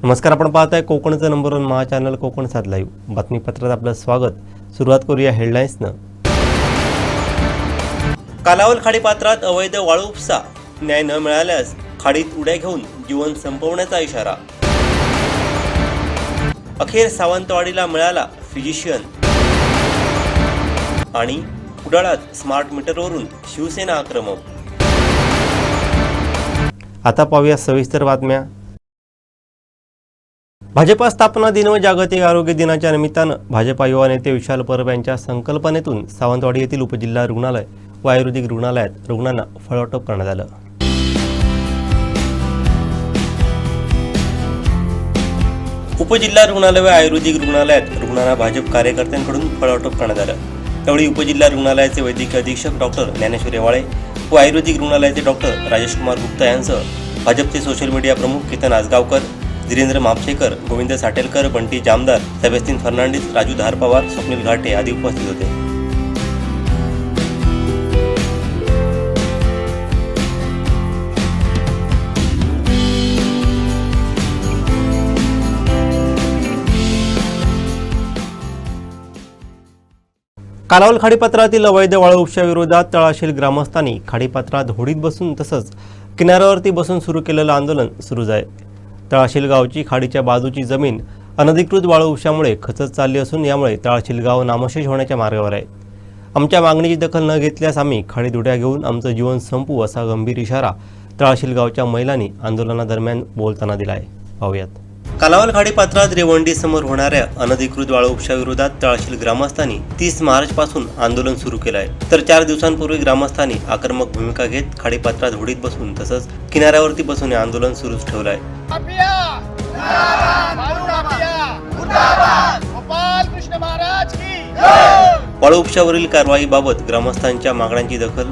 नमस्कार, आपण पाहताय कोकणचं नंबर 1 महा चॅनल कोकण सात लाईव्ह बातमीपत्रात आपलं स्वागत। सुरुवात करूया हेडलाईन्सनं। कालावल खाडीपात्रात अवैध वाळू उपसा, न्याय न मिळाल्यास खाडीत उड्या घेऊन जीवन संपवण्याचा इशारा। अखेर सावंतवाडीला मिळाला फिजिशियन आणि कुडाळात स्मार्ट मीटरवरून शिवसेना आक्रमक। आता पाहूया सविस्तर बातम्या। भाजपा स्थापना दिन व जागतिक आरोग्य दिनाच्या निमित्तानं भाजपा युवा नेते विशाल परब यांच्या संकल्पनेतून सावंतवाडी येथील उपजिल्हा रुग्णालय व आयुर्वेदिक रुग्णालयात रुग्णांना फळवाटप करण्यात आलं। उपजिल्हा रुग्णालय व आयुर्वेदिक रुग्णालयात रुग्णांना भाजप कार्यकर्त्यांकडून फळवाटप करण्यात आलं। त्यावेळी उपजिल्हा रुग्णालयाचे वैद्यकीय अधीक्षक डॉक्टर ज्ञानेश्वर येवाळे व आयुर्वेदिक रुग्णालयाचे डॉक्टर राजेशकुमार गुप्ता यांसह भाजपचे सोशल मीडिया प्रमुख केतन आसगावकर, धीरेंद्र मापशेकर, गोविंद साटेलकर, बंटी जामदार, सेबेस्टिन फर्नांडिस, राजू धार पवार, स्वप्नील घाटे आदी उपस्थित होते। कालावल खाडीपात्रातील अवैध वाळू उपशाविरोधात तळाशील ग्रामस्थांनी खाडीपात्रात होडीत बसून तसंच किनाऱ्यावरती बसून सुरू केलेलं आंदोलन सुरूच आहे। तळाशील गावची खाडीच्या बाजूची जमीन अनधिकृत वाळू उपशामुळे खचत चालली असून यामुळे तळाशील गाव नामशेष होण्याच्या मार्गावर आहे। आमच्या मागणीची दखल न घेतल्यास आम्ही खाडीत उड्या घेऊन आमचं जीवन संपवू असा गंभीर इशारा तळाशील गावच्या महिलांनी आंदोलनादरम्यान बोलताना दिला आहे। पाहूयात। कालावल खाडीपात्रात रेवंडी समोर होणाऱ्या अनधिकृत वाळू उपशाविरोधात तळाशील ग्रामस्थांनी 30 मार्च पासून आंदोलन सुरू केलं आहे। तर 4 दिवसांपूर्वी ग्रामस्थांनी आक्रमक भूमिका घेत खाडीपात्रात होडीत बसून तसंच किनाऱ्यावरती बसून हे आंदोलन सुरूच ठेवलं आहे। वाळू उपशावरील कारवाईबाबत ग्रामस्थांच्या मागण्यांची दखल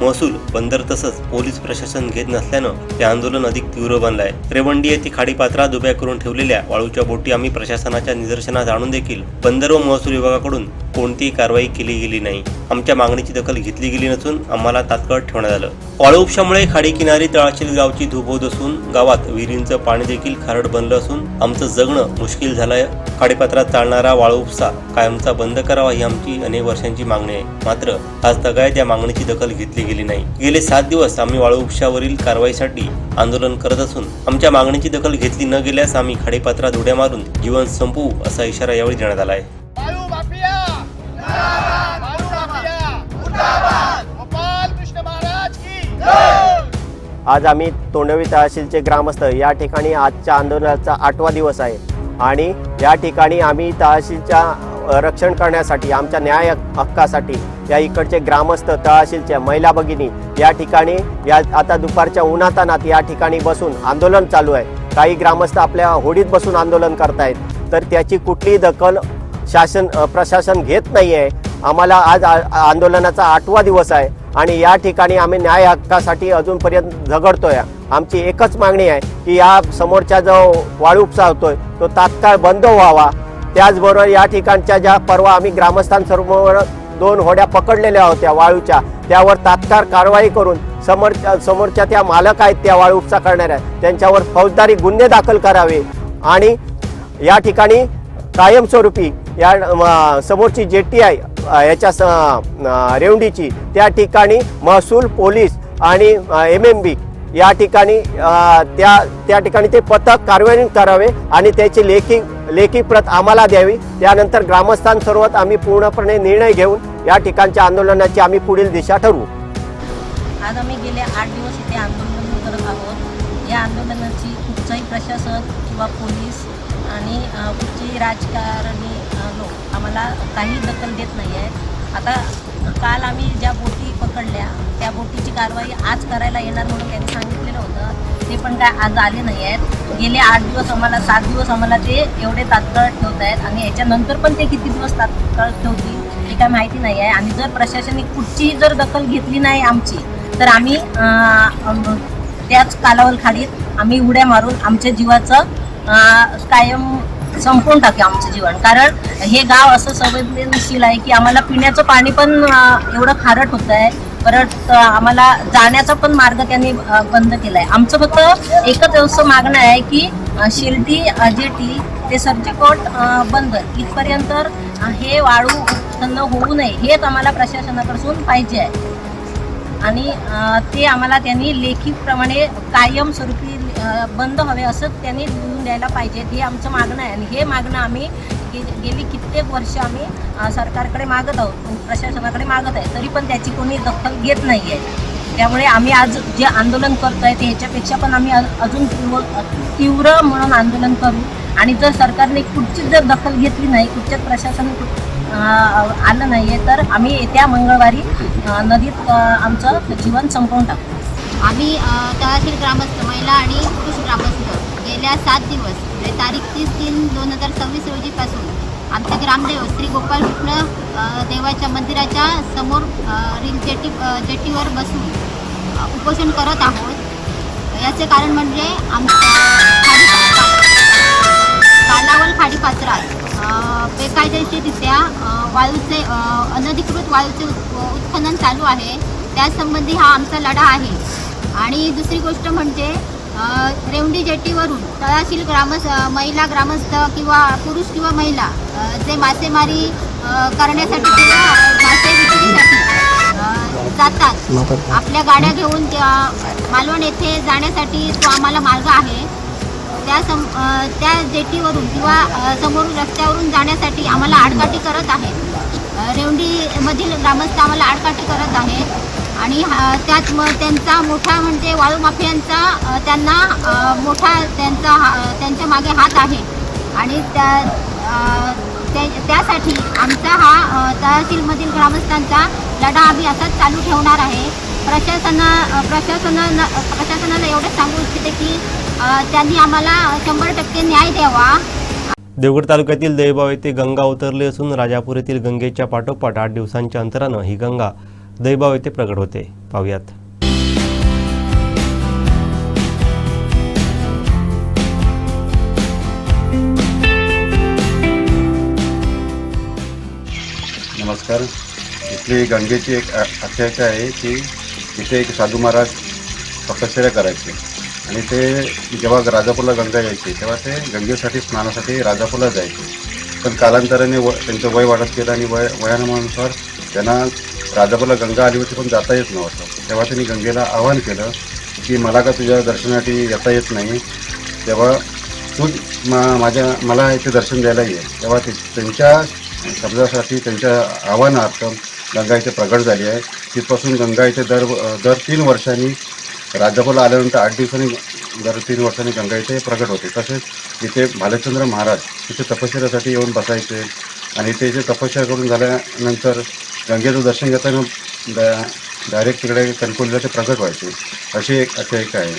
महसूल, बंदर तसंच पोलीस प्रशासन घेत नसल्यानं हे आंदोलन अधिक तीव्र बनलं आहे। रेवंडी येथे खाडीपात्रात उभ्या करून ठेवलेल्या वाळूच्या बोटी आम्ही प्रशासनाच्या निदर्शनास आणून देखील बंदर व महसूल विभागाकडून कोणतीही कारवाई केली गेली नाही। आमच्या मागणीची दखल घेतली गेली नसून आम्हाला तात्काळ ठेवण्यात आलं। वाळू उपशामुळे खाडी किनारी तळाशील गावची धूप होत असून गावात विहिरींचं पाणी देखील खारट बनलं असून आमचं जगणं मुश्किल झालंय। खाडीपात्रात चालणारा वाळू उपसा कायमचा बंद करावा ही आमची अनेक वर्षांची मागणी आहे। मात्र आज तगायत या मागणीची दखल घेतली गेली नाही। गेले 7 दिवस आम्ही वाळू उपशावरील कारवाईसाठी आंदोलन करत असून आमच्या मागणीची दखल घेतली न गेल्यास आम्ही खाडीपात्रात उड्या मारून जीवन संपवू असा इशारा यावेळी देण्यात आला आहे। आज आम्ही तोंडवी तहसीलचे ग्रामस्थ या ठिकाणी आजच्या आंदोलनाचा 8वा दिवस आहे आणि या ठिकाणी आम्ही तहसीलच्या रक्षण करण्यासाठी आमच्या न्याय हक्कासाठी या इकडचे ग्रामस्थ तहसीलच्या महिला भगिनी या ठिकाणी आता दुपारच्या उन्हातानात या ठिकाणी बसून आंदोलन चालू आहे। काही ग्रामस्थ आपल्या होडीत बसून आंदोलन करतायत, तर त्याची कुठलीही दखल प्रशासन घेत नाही आहे। आम्हाला आज आंदोलनाचा 8वा दिवस आहे आणि या ठिकाणी आम्ही न्याय हक्कासाठी अजूनपर्यंत झगडतोय। आमची एकच मागणी आहे की या समोरच्या जो वाळू उपसा होतोय तो तात्काळ बंद व्हावा। त्याचबरोबर या ठिकाणच्या ज्या परवा आम्ही ग्रामस्थांसमोर 2 होड्या पकडलेल्या होत्या वाळूच्या, त्यावर तात्काळ कारवाई करून समोरच्या त्या मालक आहेत त्या वाळू उपसा करणाऱ्या त्यांच्यावर फौजदारी गुन्हे दाखल करावे आणि या ठिकाणी कायमस्वरूपी या समोरची जेटी आहे याच्या रेवंडीची त्या ठिकाणी महसूल, पोलीस आणि MMB या ठिकाणी त्या ठिकाणी ते पथक कारवाई करावे आणि त्याची लेखी प्रत आम्हाला द्यावी। त्यानंतर ग्रामस्थांसोबत आम्ही पूर्णपणे निर्णय घेऊन या ठिकाणच्या आंदोलनाची आम्ही पुढील दिशा ठरवू। आज आम्ही गेले 8 दिवस इथे आंदोलन करत आहोत। या आंदोलनाची कुठचंही प्रशासन किंवा पोलीस आणि कुठचेही राजकारणी लोक आम्हाला काही दखल देत नाही आहेत। आता काल आम्ही ज्या बोटी पकडल्या त्या बोटीची कारवाई आज करायला येणार म्हणून त्यांनी सांगितलेलं होतं, ते पण काय आज आले नाही आहेत। गेले 8 दिवस आम्हाला 7 दिवस आम्हाला ते एवढे तात्काळ ठेवत आहेत आणि याच्यानंतर पण ते किती दिवस तात्काळ ठेवतील हे काय माहिती नाही आहे। आणि जर प्रशासनाने कुठचीही जर दखल घेतली नाही आमची तर आम्ही त्याच कालावल खाडीत आम्ही उड्या मारून आमच्या जीवाचं कायम संपवून टाकू आमचं जीवन। कारण हे गाव असं संवेदनशील आहे की आम्हाला पिण्याचं पाणी पण एवढं खारट होत आहे, परत आम्हाला जाण्याचा पण मार्ग त्यांनी बंद केलाय। आमचं फक्त एकच असं मागणं आहे की शिर्डी जेटी ते सर्जेकोट बंद इथपर्यंत हे वाळू उत्पन्न होऊ नये हेच आम्हाला प्रशासनाकडून पाहिजे आहे. आणि ते आम्हाला त्यांनी लेखीप्रमाणे कायमस्वरूपी बंद हवे असं त्यांनी लिहून द्यायला पाहिजे. हे आमचं मागणं आहे आणि हे मागणं आम्ही गेली कित्येक वर्ष आम्ही सरकारकडे मागत आहोत, प्रशासनाकडे मागत आहे, तरी पण त्याची कोणी दखल घेत नाही आहे. त्यामुळे आम्ही आज जे आंदोलन करतो आहे ते ह्याच्यापेक्षा पण आम्ही अजून तीव्र म्हणून आंदोलन करू. आणि जर सरकारने कुठचीच जर दखल घेतली नाही, कुठच्याच प्रशासन आलं नाही आहे, तर आम्ही येत्या मंगळवारी नदीत आमचं जीवन संपवून टाकू. आम्ही तहसील ग्रामस्थ महिला आणि पुरुष ग्रामस्थ गेल्या 7 दिवस म्हणजे तारीख 30/3/2026 रोजीपासून आमचे ग्रामदेव श्री गोपाल कृष्ण देवाच्या मंदिराच्या समोर जेटीवर बसून उपोषण करत आहोत. याचे कारण म्हणजे कालावल खाडीपात्रात बेकायदेशीररित्या वाळूचे अनधिकृत वाळूचे उत्खनन चालू आहे. त्यासंबंधी हा आमचा लढा आहे. आणि दुसरी गोष्ट म्हणजे रेवंडी जेटीवरून तळाशील महिला ग्रामस्थ किंवा पुरुष किंवा महिला जे मासेमारी करण्यासाठी किंवा मासे विक्रीसाठी जातात, आपल्या गाड्या घेऊन मालवण येथे जाण्यासाठी जो आम्हाला मार्ग आहे त्या जेटीवरून किंवा समोरून रस्त्यावरून जाण्यासाठी आम्हाला आडकाठी करत आहेत. रेवंडीमधील ग्रामस्थ आम्हाला आडकाठी करत आहेत. आणि त्यात त्यांचा मोठा म्हणजे वाळू माफियांचा त्यांना मोठा त्यांच्या मागे हात आहे. आणि त्यासाठी आमचा हा तहसीलमधील ग्रामस्थांचा लढा आम्ही असाच चालू ठेवणार आहे. प्रशासनाला एवढंच सांगू इच्छिते की त्यांनी आम्हाला 100% न्याय द्यावा. देवगड तालुक्यातील दैबाव येथे गंगा उतरली असून राजापूर येथील गंगेच्या पाठोपाठ 8 दिवसांच्या अंतरानं ही गंगा दैबाव येथे प्रगट होते. पाहुयात. नमस्कार. इथली गंगेची एक आख्यायिका आहे की इथे एक साधू महाराज तपश्चर्या करायचे आणि ते जेव्हा राजापूरला गंगा यायची तेव्हा ते गंगेसाठी स्नानासाठी राजापूरला जायचे. पण कालांतराने त्यांचं वय वाढत गेलं आणि वयानुसार त्यांना राजापूरला गंगा आली होती पण जाता येत नव्हतं. तेव्हा त्यांनी गंगेला आवाहन केलं की मला का तुझ्या दर्शनासाठी येता येत नाही, तेव्हा तू मला इथे दर्शन द्यायला ये. तेव्हा त्यांच्या शब्दासाठी त्यांच्या आव्हानार्थ गंगा इथे प्रगट झाली आहे. तिथपासून गंगा इथे दर 3 वर्षांनी राजापूरला आल्यानंतर 8 दिवसांनी दर 3 वर्षांनी गंगा इथे प्रगट होते. तसेच इथे भालचंद्र महाराज इथे तपश्चर्यासाठी येऊन बसायचे आणि ते इथे तपश्चर्या करून झाल्यानंतर गंगेचं दर्शन घेताना डायरेक्ट तिकडे कणकवलीला ते प्रगट व्हायचे. अशी एक आख्यायिका आहे.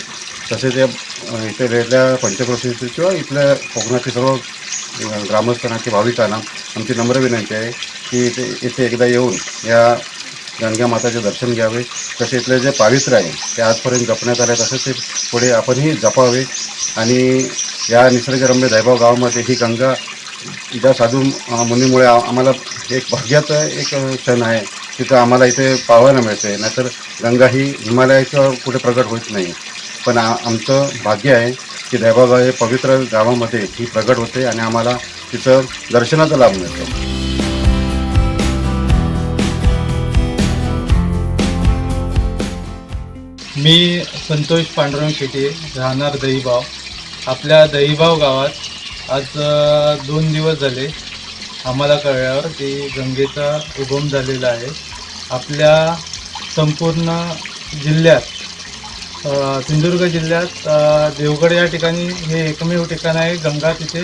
तसेच इथे राहिलेल्या पंचक्रोशीतील किंवा इथल्या कोकणातील सर्व ग्रामस्थांना किंवा भाविकांना आमची नम्र विनंती आहे की इथे एकदा येऊन या गंगा माताचे दर्शन घ्यावे. तसे इथले जे पावित्र्य आहे ते आजपर्यंत जपण्यात आले तसेच ते पुढे आपणही जपावे. आणि या निसर्गरम्य दैबाव गावामध्ये ही गंगा ज्या साधू मुनीमुळे आम्हाला एक भाग्याचा एक क्षण आहे. तिथं आम्हाला इथे पाहायला मिळते. नाहीतर गंगा ही हिमालयाच्या कुठे प्रगट होत नाही. पण आमचं भाग्य आहे की दैबाव गाव हे पवित्र गावामध्ये ही प्रगट होते आणि आम्हाला तिथं दर्शनाचा लाभ मिळतो. मी संतोष पांडुरंग शेटे, राहणार दहिबाव. आपल्या दहिबाव गावात आज 2 दिवस झाले आम्हाला कळल्यावर की गंगेचा उगम झालेला आहे. आपल्या संपूर्ण जिल्ह्यात सिंधुदुर्ग जिल्ह्यात देवगड या ठिकाणी हे एकमेव ठिकाण आहे गंगा तिथे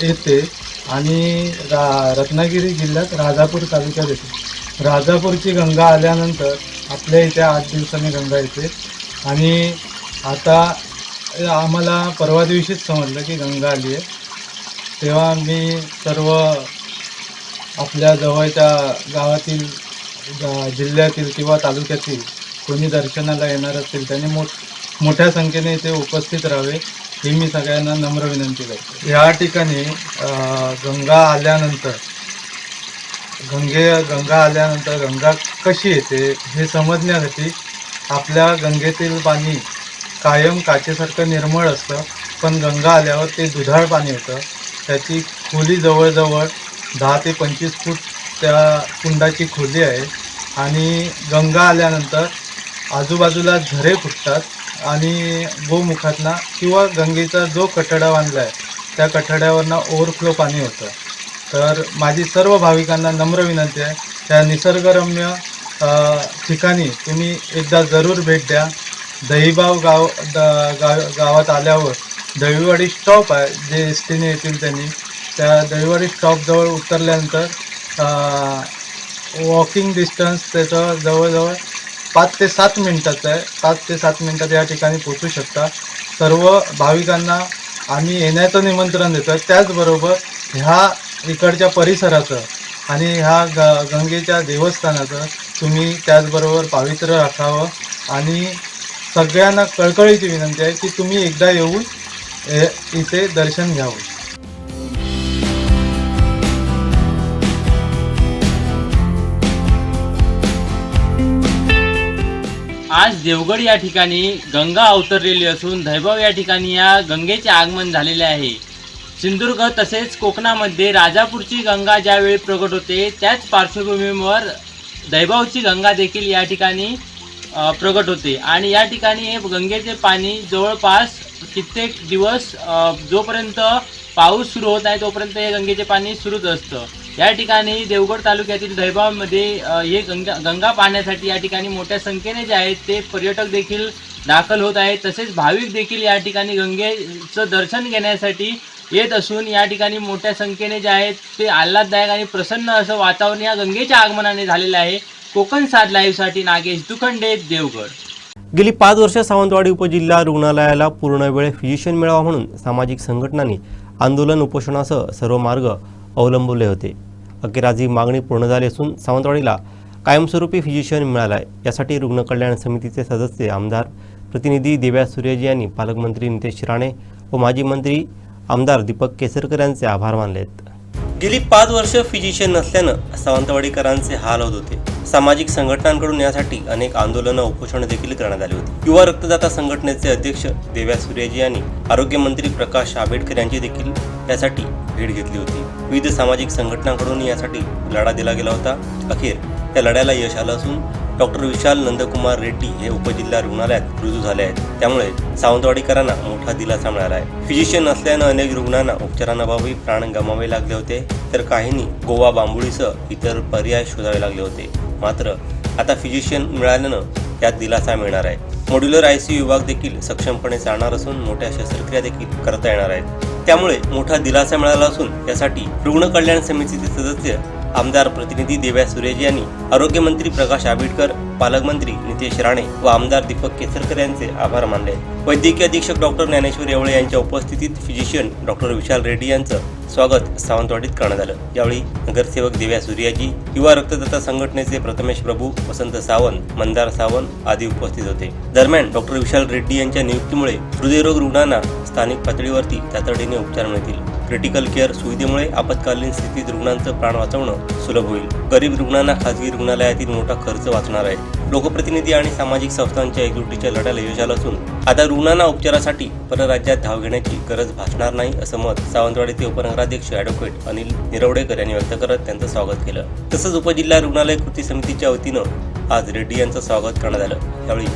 येते. आणि रत्नागिरी जिल्ह्यात राजापूर तालुक्यात येते. राजापूरची गंगा आल्यानंतर आपल्या इथे 8 दिवसांनी गंगा येते. आणि आता आम्हाला परवा दिवशीच समजलं की गंगा आली आहे. तेव्हा आम्ही सर्व आपल्या जवळच्या गावातील जिल्ह्यातील किंवा तालुक्यातील कोणी दर्शनाला येणार असतील त्यांनी मोठ्या संख्येने इथे उपस्थित राहावे ही मी सगळ्यांना नम्र विनंती करतो. या ठिकाणी गंगा आल्यानंतर गंगा कशी येते हे समजण्यासाठी आपल्या गंगेतील पाणी कायम काचेसारखं निर्मळ असतं पण गंगा आल्यावर ते दुधाळ पाणी होतं. त्याची खोली जवळजवळ 10 ते 25 फूट त्या कुंडाची खोली आहे आणि गंगा आल्यानंतर आजूबाजूला झरे फुटतात आणि गोमुखातनं किंवा गंगेचा जो कठडा बांधला आहे त्या कठड्यावरनं ओव्हरफ्लो पाणी होतं. तर माझी सर्व भाविकांना नम्र विनंती आहे, त्या निसर्गरम्य ठिकाणी तुम्ही एकदा जरूर भेट द्या. दहिबाव गावात आल्यावर दहिवाडी स्टॉप आहे, जे एस टीने येतील त्यांनी, त्या दहिवाडी स्टॉपजवळ उतरल्यानंतर वॉकिंग डिस्टन्स त्याचं जवळजवळ 5 ते 7 मिनटाचं आहे. 5 ते 7 मिनटात या ठिकाणी पोचू शकता. सर्व भाविकांना आम्ही येण्याचं निमंत्रण देतो आहे. त्याचबरोबर ह्या इकडच्या परिसराचं आणि ह्या गंगेच्या देवस्थानाचं तुम्ही त्याचबरोबर पावित्र्य राखावं आणि सगळ्यांना कळकळीची विनंती आहे की तुम्ही एकदा येऊन इथे दर्शन घ्यावं. आज देवगड या ठिकाणी गंगा अवतरलेली असून दहिबाव या ठिकाणी या गंगेचे आगमन झालेले आहे. सिंधुदुर्ग तसेच कोकणामध्ये राजापूरची गंगा ज्यावेळी प्रगट होते त्याच पार्श्वभूमीवर दहिबावची गंगा देखील या ठिकाणी प्रगट होते आणि या ठिकाणी हे गंगेचे पाणी जवळपास कित्येक दिवस जोपर्यंत पाऊस सुरू होत नाही तोपर्यंत हे गंगेचे पाणी सुरूच असतं. या ठिकाणी देवगड तालुक्यातील दहिबावमध्ये हे गंगा पाहण्यासाठी या ठिकाणी मोठ्या संख्येने जे आहेत ते पर्यटक देखील दाखल होत आहेत. तसेच भाविक देखील या ठिकाणी गंगेचं दर्शन घेण्यासाठी येत असून या ठिकाणी मोठ्या संख्येने जे आहेत ते आल्हाददायक आणि प्रसन्न असं वातावरण या गंगेच्या आगमनाने झालेलं आहे. कोकण 7 लाईव्हसाठी नागेश दुखंडे, देवगड. गेली 5 वर्ष सावंतवाडी उपजिल्हा रुग्णालयाला पूर्णवेळ फिजिशियन मिळावा म्हणून सामाजिक संघटनांनी आंदोलन उपोषणासह सर्व मार्ग अवलंबले होते. अखेर आज ही मागणी पूर्ण झाली असून सावंतवाडीला कायमस्वरूपी फिजिशियन मिळाला आहे. यासाठी रुग्ण कल्याण समितीचे सदस्य आमदार प्रतिनिधी दिव्या सूर्यजी यांनी पालकमंत्री नितेश राणे व माजी मंत्री आमदार दीपक केसरकर यांचे आभार मानले आहेत. गेली 5 वर्ष फिजिशियन नसल्यानं सावंतवाडीकरांचे हाल होत होते. सामाजिक संघटनांकडून यासाठी अनेक आंदोलनं उपोषण देखील करण्यात आली होती. युवा रक्तदाता संघटनेचे अध्यक्ष दिव्या सूर्यजी यांनी आरोग्यमंत्री प्रकाश आंबेडकर यांची देखील यासाठी भेट घेतली होती. विविध सामाजिक संघटनांकडून यासाठी लढा दिला गेला होता. अखेर या लढ्याला यश आलं असून डॉक्टर विशाल नंदकुमार रेड्डी हे उपजिल्हा रुग्णालयात रुजू झाले आहेत. त्यामुळे सावंतवाडीकरांना मोठा दिलासा मिळाला आहे. फिजिशियन नसल्यानं अनेक रुग्णांना उपचारांअभावी प्राण गमावे लागले होते, तर काहींनी गोवा बांबुळीसह इतर पर्याय शोधावे लागले होते. मात्र आता फिजिशियन मिळाल्यानं त्यात दिलासा मिळणार आहे. मॉड्युलर ICU विभाग देखील सक्षमपणे चालणार असून मोठ्या शस्त्रक्रिया देखील करता येणार आहेत. त्यामुळे मोठा दिलासा मिळाला असून यासाठी रुग्ण कल्याण समितीचे सदस्य आमदार प्रतिनिधी दिव्या सूर्यजी यांनी आरोग्यमंत्री प्रकाश आंबेडकर, पालकमंत्री नितेश राणे व आमदार दीपक केसरकर यांचे आभार मानले. वैद्यकीय अधीक्षक डॉक्टर ज्ञानेश्वर येवळे यांच्या उपस्थितीत फिजिशियन डॉक्टर विशाल रेड्डी यांचं स्वागत सावंतवाडीत करण्यात आलं. यावेळी नगरसेवक दिव्या सूर्यजी, युवा रक्तदाता संघटनेचे प्रथमेश प्रभू, वसंत सावंत, मंदार सावंत आदी उपस्थित होते. दरम्यान डॉक्टर विशाल रेड्डी यांच्या नियुक्तीमुळे हृदयरोग रुग्णांना स्थानिक पातळीवरती तातडीने उपचार मिळतील. क्रिटिकल केअर सुविधेमुळे आपत्कालीन स्थितीत रुग्णांचं प्राण वाचवणं सुलभ होईल. गरीब रुग्णांना खासगी रुग्णालयातील मोठा खर्च वाचणार आहे. लोकप्रतिनिधी आणि सामाजिक संस्थांच्या एकजुटीच्या लढ्याला यश आलं असून आता रुग्णांना उपचारासाठी परराज्यात धाव घेण्याची गरज भासणार नाही, असं मत सावंतवाडीचे उपनगराध्यक्ष ॲडव्होकेट अनिल निरवडेकर यांनी व्यक्त करत त्यांचं स्वागत केलं. तसंच उपजिल्हा रुग्णालय कृती समितीच्या वतीनं आज रेड्डी यांचं स्वागत करण्यात आलं. यावेळी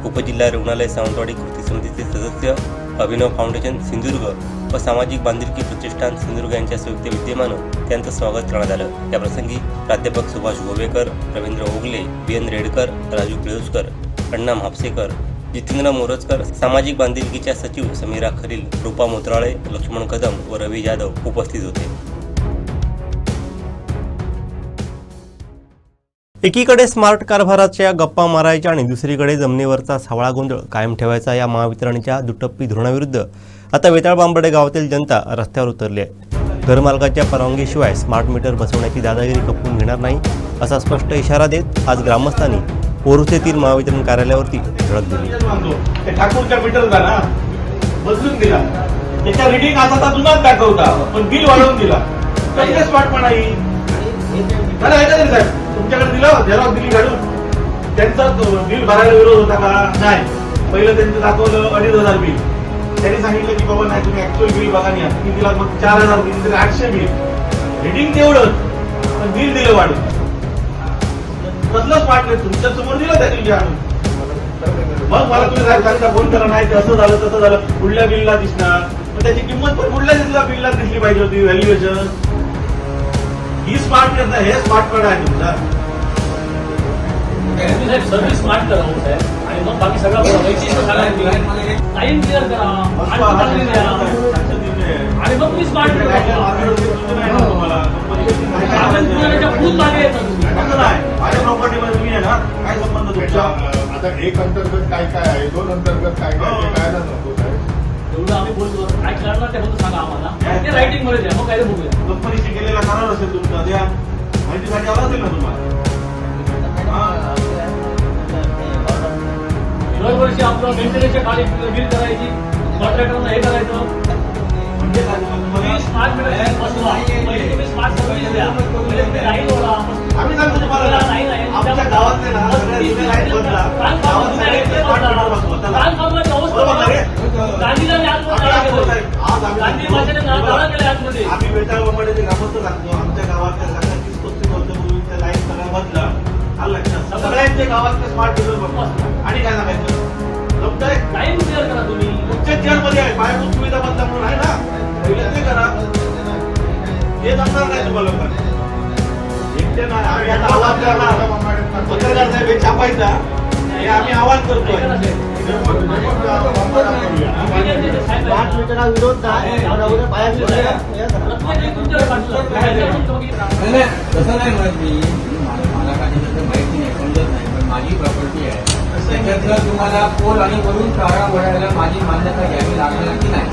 उपजिल्हा रुग्णालय सावंतवाडी कृती समितीचे सदस्य, अभिनव फाउंडेशन सिंधुदुर्ग व सामाजिक बांधिलकी प्रतिष्ठान सिंधुदुर्ग यांच्या संयुक्त विद्यमानं त्यांचं स्वागत करण्यात आलं. या प्रसंगी प्राध्यापक सुभाष गोवेकर, रवींद्र ओगले, BN रेडकर, राजू पिळुसकर, अण्णा म्हापसेकर, जितेंद्र मोरजकर, सामाजिक बांधिलकीच्या सचिव समीरा खलील, रूपा मोत्राळे, लक्ष्मण कदम व रवी जाधव उपस्थित होते. एकीकडे स्मार्ट कारभाराच्या गप्पा मारायच्या आणि दुसरीकडे जमिनीवरचा सावळा गोंधळ कायम ठेवायचा या महावितरणच्या दुटप्पी धोरणाविरुद्ध आता वेताळबांबर्डे गावातील जनता रस्त्यावर उतरली आहे. घरमालकाच्या परवानगीशिवाय स्मार्ट मीटर बसवण्याची दादागिरी खपवून घेणार नाही असा स्पष्ट इशारा देत आज ग्रामस्थांनी पोरुस येथील महावितरण कार्यालयावरती धडक दिली. ठाकूरच्या मीटरचा ना बदलून दिला, त्याच्या रिडिंग आता जुनाच दाखवता पण बिल वाढवून दिला. कसले स्मार्टपणा येईल? साहेब तुमच्याकडे दिलं झेरॉक्स दिली काढून, त्यांचा बिल भरायला विरोध होता का? नाही. पहिलं त्यांचं दाखवलं 2,500 बिल, त्यांनी सांगितलं की बाबा नाही तुम्ही ऍक्च्युअल बिल बघा नाही तुम्ही दिला मग 4,000 दिली तरी 800 बिल रिडिंग तेवढंच पण बिल दिलं वाढून कसलं स्मार्ट नाही तुमच्या समोर दिलं त्या दिवशी आणून मग मला तुम्ही सांगता फोन करा नाही ते असं झालं तसं झालं पुढल्या बिलला दिसणार मग त्याची किंमत पण पुढल्या बिलला दिसली पाहिजे होती व्हॅल्युएशन ही स्मार्ट करता हे स्मार्ट कार्ड आहे तुमचा सर्व्हिस स्मार्ट करा हो साहेब आणि मग बाकी सगळं वैशिष्ट्य टाइम क्लिअर करा आणि मग तुम्ही स्मार्ट तुम्हाला खूप मागे येतात माझ्या प्रॉपर्टीमध्ये तुम्ही आहे ना काय संबंध तुमचा आता एक अंतर्गत काय काय आहे, दोन अंतर्गत काय काय ते कळायला नको काय? एवढं आम्ही बोलतो काय करणार ते फक्त सांगा आम्हाला ते रायटिंग मध्ये द्या मग काय बघूया कंपनीशी केलेला करार असेल तुमचा द्या माहितीसाठी आला असेल ना तुम्हाला दरवर्षी आपलं मेंटेनन्सच्या खाली बिल करायची कॉन्ट्रॅक्टरला हे करायचं म्हणजे काय तुम्हाला स्मार्ट मीटर बसवा पहिले तुम्ही स्मार्ट सर्व्हिस द्या पहिले तुम्ही लाईन ओढा आम्ही सांगतो तुम्हाला आमच्या गावातले ना सगळ्या जुने लाईट बदला गावात सगळे स्मार्ट मीटर बसवा त्याला आम्ही वेताळवामध्ये ग्रामस्थ सांगतो आमच्या गावातल्या सगळ्या 30-35 वर्षापूर्वीच्या लाईट सगळ्या बदला हा लक्षात सगळ्यांच्या गावातले स्मार्ट मीटर बसवा आणि काय सांगायचं जमतंय लाईन क्लिअर करा तुम्ही तुमच्या चेअरमध्ये आहे पायाभूत सुविधा बदला म्हणून आहे ना पहिलं ते करा हे जमणार नाही तुम्हाला लोकांना एकटे नाही आम्ही आता आवाज करणार पत्रकार साहेब हे छापायचा हे आम्ही आवाज करतोय विरोध तसं नाही म्हणत मी मला काही माहिती नाही समजत नाही पण माझी प्रॉपर्टी आहे त्याच्यातलं तुम्हाला पोल आणि वरून तारा वळायला माझी मान्यता घ्यावी लागणार की नाही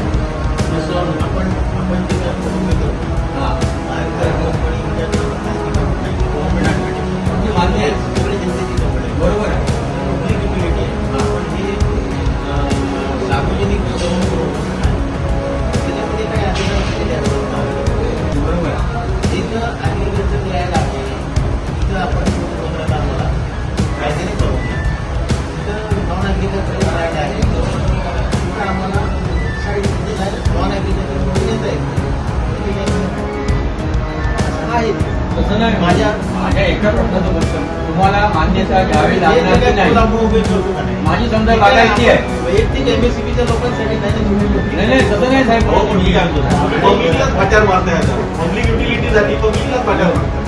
मान्य आहे बरोबर आहे सार्वजनिक बरोबर आहे जिथं ॲग्रिकल्चर न्यायला आहे तिथं आपण कायद्याने करू तिथं नॉन ॲग्रिकल्चर न्यायला आहे तिथं आम्हाला नॉन ॲग्रिकल्चर म्हणून येत आहे तसं नाही माझ्या एका प्रश्नाचं उत्तर तुम्हाला मान्यता घ्यावी लागणार की नाही माझी समजा बागायची आहे वैयक्तिक एमएससीबीच्या लोकांसाठी नाही तसं नाही साहेब पब्लिकलाच फाट्यावर मारताय आता पब्लिक युटिलिटीसाठी पब्लिकलाच फाट्यावर मारताय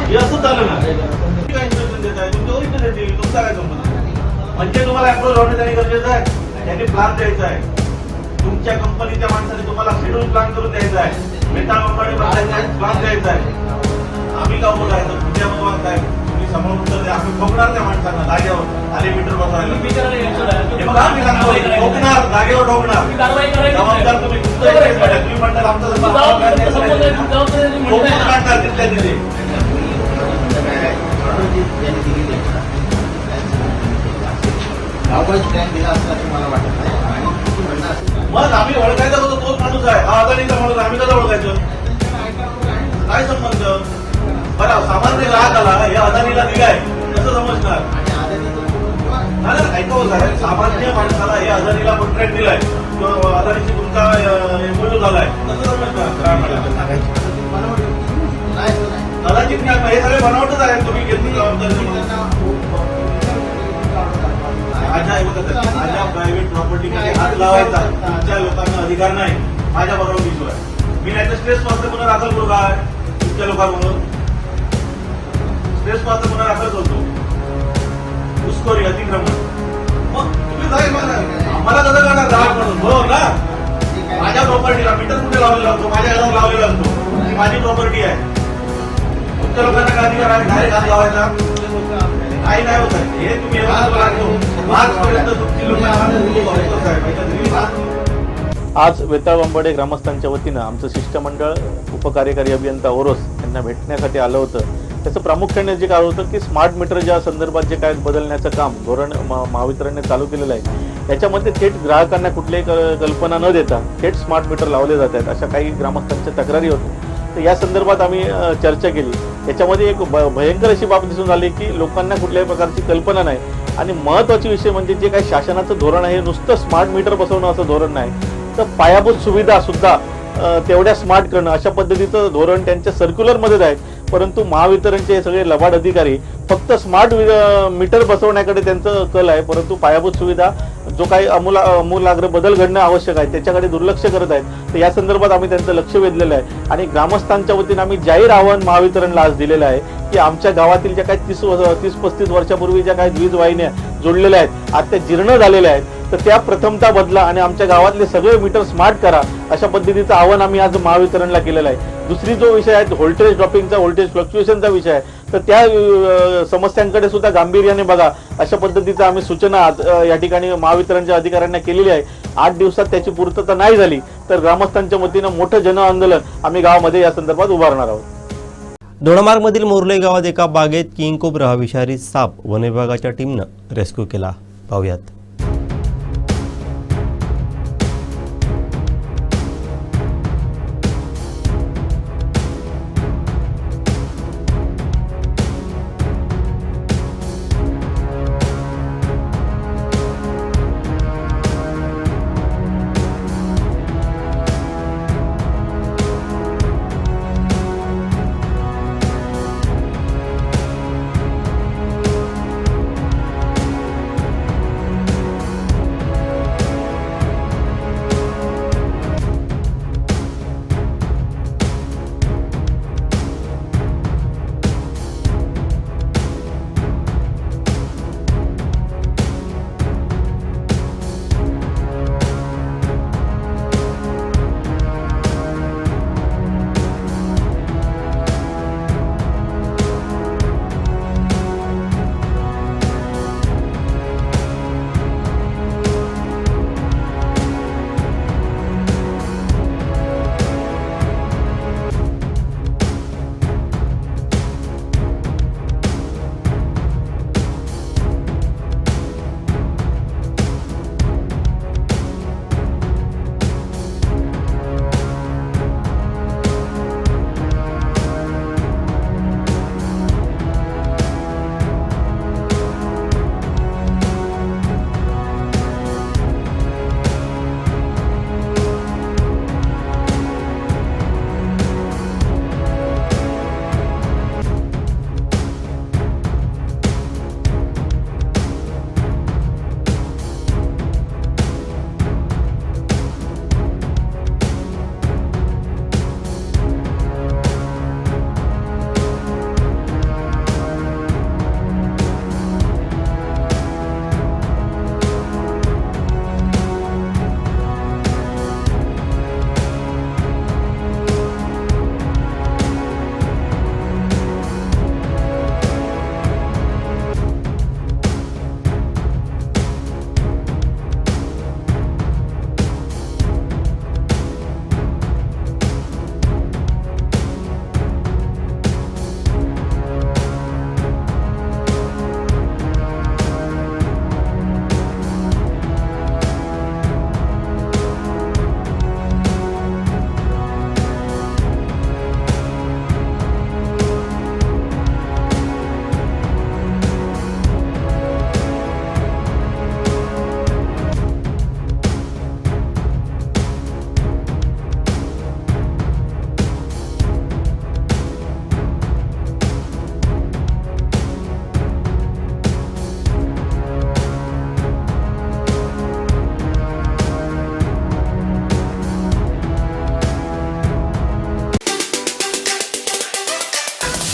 हे असं झालं ना काय इन्स्ट्रक्शन देत आहे तुमच्या ओरिजिनल देतील तुमचा काय संबंध म्हणजे तुम्हाला अप्रोच होणं त्यांनी गरजेचं आहे त्यांनी प्लॅन द्यायचा आहे तुमच्या कंपनीच्या माणसाने तुम्हाला शेड्यूल प्लॅन करून द्यायचा आहे मेटा कंपनी प्लॅन द्यायचा आहे आम्ही का बोलायचं उद्या बाबा काय तुम्ही समोर उत्तर द्या आम्ही ठोकणार त्या माणसांना जागेवर आले मीटर बसवायला हे बघा आम्ही सांगतो ठोकणार जागेवर ठोकणार जबाबदार तुम्ही तुम्ही म्हणताल आमचा ठोकून काढणार तिथल्या तिथे दिला असं मला वाटत नाही मग आम्ही ओळखायचा होतो तोच माणूस आहे हा अदानीचा माणूस आम्ही कसं ओळखायचं काय संबंध बरं सामान्य ग्राहक आला हे अदानीला दिलाय कसं समजणार ऐका हो साहेब सामान्य माणसाला हे अदानीला कॉन्ट्रॅक्ट दिलाय किंवा अदानीशी तुमचा एमओयू झालाय कसं समजणार ग्राहकाला कदाचित नाही हे सगळे बनावटच आहे तुम्ही घेतली जबाबदारी माझ्या प्रायव्हेट प्रॉपर्टीमध्ये हात लावायचा तुमच्या लोकांना अधिकार नाही माझ्या परवानगीशिवाय मी नाही तर स्ट्रेस पात्र गुन्हा दाखल करू काय तुमच्या लोकांमधून स्ट्रेस पात्र गुन्हा दाखल करतो घुसखोरी अतिक्रमण मग तुम्ही जाईल आम्हाला कसं करणार ग्राहक म्हणून बरोबर ना माझ्या प्रॉपर्टीला मीटर कुठे लावलेला असतो माझ्या घरावर लावलेला असतो ही माझी प्रॉपर्टी आहे तुमच्या लोकांना काय अधिकार आहे डायरेक्ट हात लावायचा काही नाही होत आहे हे तुम्ही आजपर्यंत तुमची लोकांना आज वेताळवंबडे ग्रामस्थांच्या वतीनं आमचं शिष्टमंडळ उपकार्यकारी अभियंता ओरोस यांना भेटण्यासाठी आलं होतं. त्याचं प्रामुख्याने जे कारण होतं की स्मार्ट मीटर ज्या संदर्भात जे काय बदलण्याचं काम धोरण महावितरणने चालू केलेलं आहे त्याच्यामध्ये थेट ग्राहकांना कुठलीही कल्पना न देता थेट स्मार्ट मीटर लावले जात आहेत अशा काही ग्रामस्थांच्या तक्रारी होत्या. तर या संदर्भात आम्ही चर्चा केली. याच्यामध्ये एक भयंकर अशी बाब दिसून आली की लोकांना कुठल्याही प्रकारची कल्पना नाही आणि महत्त्वाची विषय म्हणजे जे काही शासनाचं धोरण आहे, नुसतं स्मार्ट मीटर बसवणं असं धोरण नाही, तर पायाभूत सुविधा सुद्धा तेवढ्या स्मार्ट करणं अशा पद्धतीचं धोरण त्यांच्या सर्क्युलरमध्येच आहे. परंतु महावितरणचे हे सगळे लबाड अधिकारी फक्त स्मार्ट मीटर बसवण्याकडे त्यांचं कल आहे, परंतु पायाभूत सुविधा जो काही अमूलाग्र बदल घडणं आवश्यक आहे त्याच्याकडे दुर्लक्ष करत आहेत. तर या संदर्भात आम्ही त्यांचं लक्ष वेधलेलं आहे आणि ग्रामस्थांच्या वतीने आम्ही जाहीर आव्हान महावितरणला आज दिलेलं आहे की आमच्या गावातील ज्या काही 30-35 वर्षापूर्वी ज्या काही वीज वाहिन्या जोडलेल्या आहेत, आज त्या जीर्ण झालेल्या आहेत, तर त्या प्रथमतः बदला आणि आमच्या गावातले सगळे मीटर स्मार्ट करा, अशा पद्धतीचं आव्हान आम्ही आज महावितरणला केलेलं आहे. दुसरी जो विषय आहे व्होल्टेज ड्रॉपिंगचा, व्होल्टेज फ्लक्च्युएशनचा विषय आहे, तर त्या समस्यांकडे सुद्धा गांभीर्याने बघा अशा पद्धतीचं आम्ही सूचना या ठिकाणी महावितरणच्या अधिकाऱ्यांना केलेली आहे. 8 दिवसात त्याची पूर्तता नाही झाली तर ग्रामस्थांच्या वतीनं मोठं जन आंदोलन आम्ही गावामध्ये या संदर्भात उभारणार आहोत. दोडामार्गमधील मोर्ले गावात एका बागेत किंग कोब्रा विषारी साप वनविभागाच्या टीमनं रेस्क्यू केला. पाहूयात.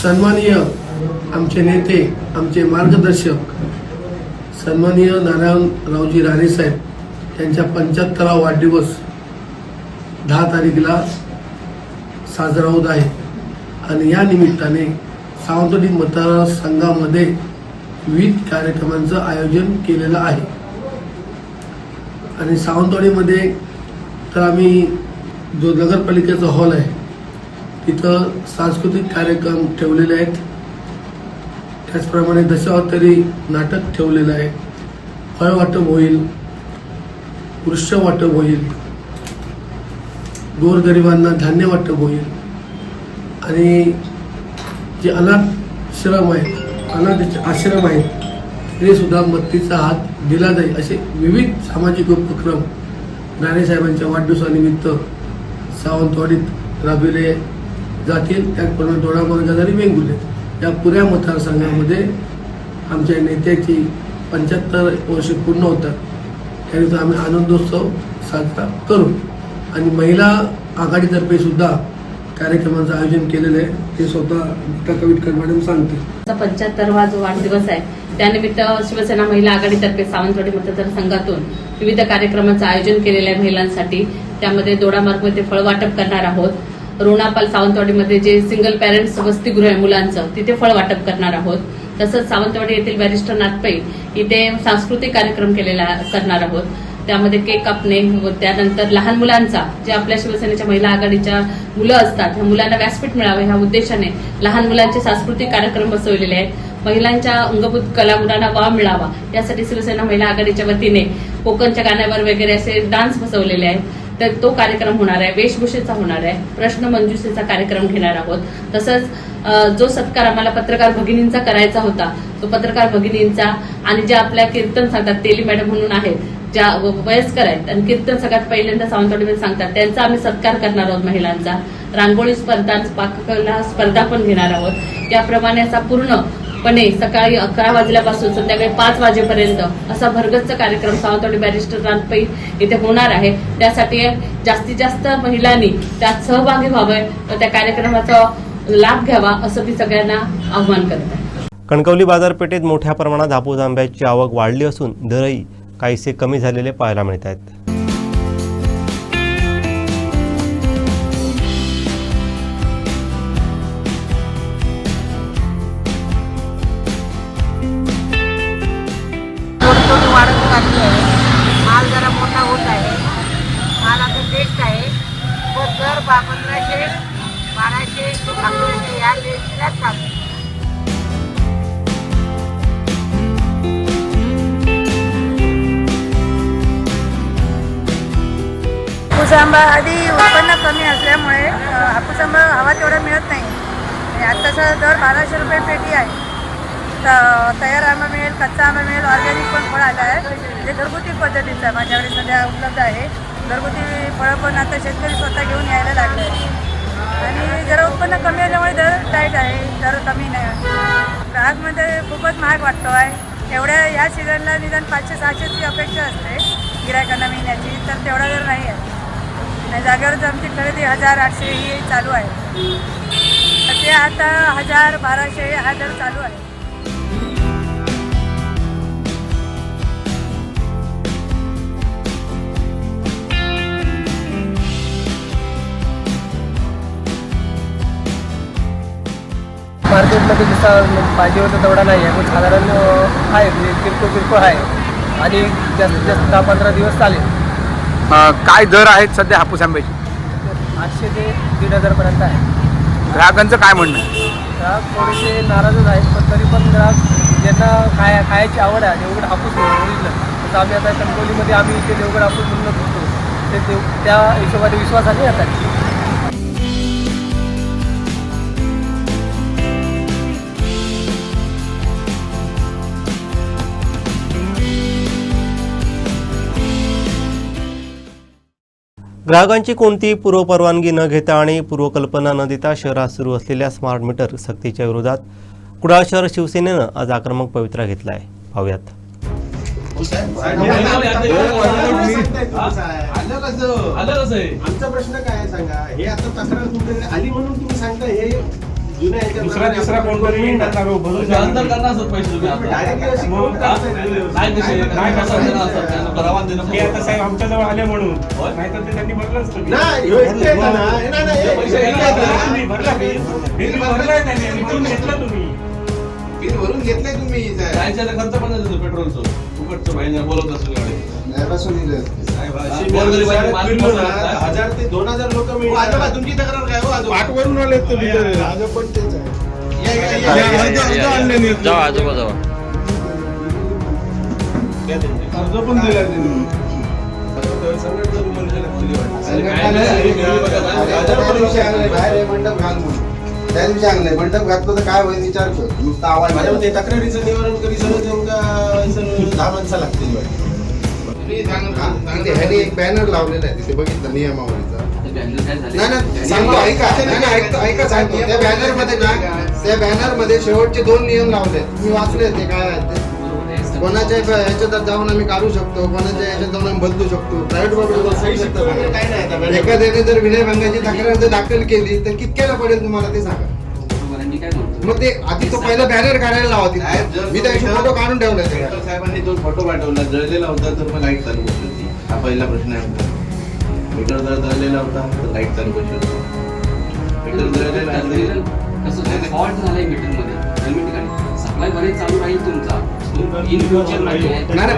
सन्माननीय आमचे नेते, आमचे मार्गदर्शक सन्माननीय नारायणरावजी राणे साहेब यांच्या 75वा वाढदिवस 10 तारीखला साजरा होत आहे आणि या निमित्ताने सावंतवाडी मतदारसंघामध्ये विविध कार्यक्रमांचं आयोजन केलेलं आहे. आणि सावंतवाडीमध्ये तर आम्ही जो नगरपालिकेचा हॉल आहे तिथं सांस्कृतिक कार्यक्रम ठेवलेले आहेत. त्याचप्रमाणे दशावतारी नाटक ठेवलेलं आहे. फळ वाटप होईल, वृक्ष वाटप होईल, गोरगरिबांना धान्य वाटप होईल आणि जे अनाथ आश्रम आहेत ते ते सुद्धा मदतीचा हात दिला जाईल असे विविध सामाजिक उपक्रम नाणेसाहेबांच्या वाढदिवसानिमित्त सावंतवाडीत राबविले जातील. त्याचप्रमाणे दोडामार्ग गजारी वेंगुर्ले या पुऱ्या मतदारसंघामध्ये आमच्या नेत्याची 75 वर्ष पूर्ण होतात. त्यानिमित्त आम्ही आनंदोत्सव साजरा करू आणि महिला आघाडीतर्फे सुद्धा कार्यक्रमाचं आयोजन केलेलं आहे. ते स्वतः गीता कविटकर मॅडम सांगतील. 75वा जो वाढदिवस आहे त्यानिमित्त शिवसेना महिला आघाडीतर्फे सावंतवाडी मतदारसंघातून विविध कार्यक्रमांचं आयोजन केलेलं आहे महिलांसाठी. त्यामध्ये दोडामार्गमध्ये फळ वाटप करणार आहोत. रोणापाल सावंतवाडीमध्ये जे सिंगल पॅरेंट्स वसतिगृह आहे मुलांचं तिथे फळ वाटप करणार आहोत. तसंच सावंतवाडी येथील बॅरिस्टर नाथपै इथे सांस्कृतिक कार्यक्रम करणार आहोत. त्यामध्ये केक कापणे व त्यानंतर लहान मुलांचा जे आपल्या शिवसेनेच्या महिला आघाडीच्या मुलं असतात ह्या मुलांना व्यासपीठ मिळावे ह्या उद्देशाने लहान मुलांचे सांस्कृतिक कार्यक्रम बसवलेले आहेत. महिलांच्या अंगभूत कलागुणांना वाव मिळावा यासाठी शिवसेना महिला आघाडीच्या वतीने कोकणच्या गाण्यावर वगैरे असे डान्स बसवलेले आहेत. तर तो कार्यक्रम होणार आहे. वेशभूषेचा होणार आहे. प्रश्न मंजुषेचा कार्यक्रम घेणार आहोत. तसंच जो सत्कार आम्हाला पत्रकार भगिनींचा करायचा होता तो पत्रकार भगिनींचा आणि ज्या आपल्या कीर्तन सांगतात तेली मॅडम म्हणून आहेत ज्या वयस्कर आहेत आणि कीर्तन सगळ्यात पहिल्यांदा सावंतवाडीमध्ये सांगतात त्यांचा आम्ही सत्कार करणार आहोत. महिलांचा रांगोळी स्पर्धा पाककला स्पर्धा पण घेणार आहोत. याप्रमाणे असा पूर्णपणे सकाळी 11 वाजल्यापासून संध्याकाळी 5 वाजेपर्यंत असा भरगच्च कार्यक्रम सावंतवाडी बॅरिस्टर नाथपै इथे होणार आहे. त्यासाठी जास्तीत जास्त महिलांनी त्यात सहभागी व्हावं व त्या कार्यक्रमाचा लाभ घ्यावा असं मी सगळ्यांना आव्हान करत आहे. कणकवली बाजारपेठेत मोठ्या प्रमाणात हापूस आंब्याची आवक वाढली असून दरही काहीसे कमी झालेले पाहायला मिळत आहेत. थोडी वाढत चालली आहे. माल जरा मोठा होत आहे. माल आता टेस्ट आहे. दर 1500 1200 1100 या रेंजला चालू. हापूस आंबा आधी उत्पन्न कमी असल्यामुळे हापूस आंबा हवा तेवढा मिळत नाही. आत्ताचा दर 1200 रुपये पेटी आहे. तयार आंबा मिळेल, कच्चा आंबा मिळेल, ऑर्गॅनिक पण फळ आलं आहे. जे घरगुती पद्धतीचं आहे माझ्याकडे सध्या उपलब्ध आहे. घरगुती फळं पण आता शेतकरी स्वतः घेऊन यायला लागले आहे. आणि जरा उत्पन्न कमी आल्यामुळे दर टाईट आहे. दर कमी नाही. ग्राहकमध्ये खूपच महाग वाटतो आहे. एवढ्या या सीझनला निदान 500-600ची अपेक्षा असते गिरायकांना मिळण्याची. तर तेवढा दर नाही आहे. आणि जागेवरच आमची खरेदी 1000-800 ही चालू आहे. तर ते आता 1000-1200 हा दर चालू आहे. मार्केटमध्ये जसा पाहिजे होता तेवढा नाही आहे. पण साधारण आहे किरकोळ आहे आणि जास्तीत जास्त 10-15 दिवस चालेल. काय दर आहेत सध्या हापूस आंब्याचे? 800 ते 1500 आहे. ग्राहकांचं काय म्हणणं आहे? ग्राहक थोडेसे नाराजच आहेत. पण तरी पण ग्राहक ज्यांना खायची आवड आहे देवगड हापूस म्हणून तर आम्ही आता कणकवलीमध्ये आम्ही इथे देवगड हापूस म्हणून होतो ते त्या हिशोबाने विश्वासाने येतात. ग्राहकांची कोणतीही पूर्वपरवानगी न घेता आणि पूर्वकल्पना न देता शहरात सुरू असलेल्या स्मार्ट मीटर सक्तीच्या विरोधात कुडाळ शहर शिवसेनेनं आज आक्रमक पवित्रा घेतला आहे. पाहूयात. आमचा प्रश्न काय आहे सांगा. हे आता तक्रार कुठे आली म्हणून तुम्ही सांगता हे दुसरा कोणतरी आमच्याजवळ आले म्हणून नाहीतर ते त्यांनी भरलं असतं. बिल भरून घेतलंय तुम्ही. खर्च पण जातो पेट्रोलचं फुकटचं भाई बोलत असेल गाडी 1000 ते 2000 लोक मिळतात. तुमची तक्रार काय हो? पाठवरून आले पण तेच आहे. अर्ज पण दिला त्यांनी. बाहेर मंडप घाल म्हणून त्या दिवशी आणलंय मंडप घातलं तर काय होईल विचार कर नुसता आवाज माझ्या मते तक्रारीचं निवारण करी सगळं 10 माणसं लागतील ह्याने एक बॅनर लावलेला आहे तिथे बघितलं नियमावलीचा नाही सांगतो ऐका सांगतो त्या बॅनर मध्ये शेवटचे 2 नियम लावले तुम्ही वाचले ते काय आहेत ते कोणाच्या ह्याच्यात जाऊन आम्ही काढू शकतो कोणाच्या ह्याच्यात जाऊन आम्ही बदलू शकतो प्रायव्हेट एखाद्याने जर विनयभंगाची तक्रार जर दाखल केली तर कितक्याला पडेल तुम्हाला ते सांगा मग ते आधी तो पहिला बॅनर काढायला लावा तिथे मी त्या फोटो काढून ठेवला साहेबांनी 2 फोटो पाठवला जळलेला होता तर मग लाईट चालू बसली होती हा पहिला प्रश्न आहे मीटर जर जळलेला होता तर लाईट चालू बसली होती मीटर जळलेला कसं फॉल्ट झालाय मीटरमध्ये सप्लाय बरेच चालू राहील तुमचा इन फ्युचर नाही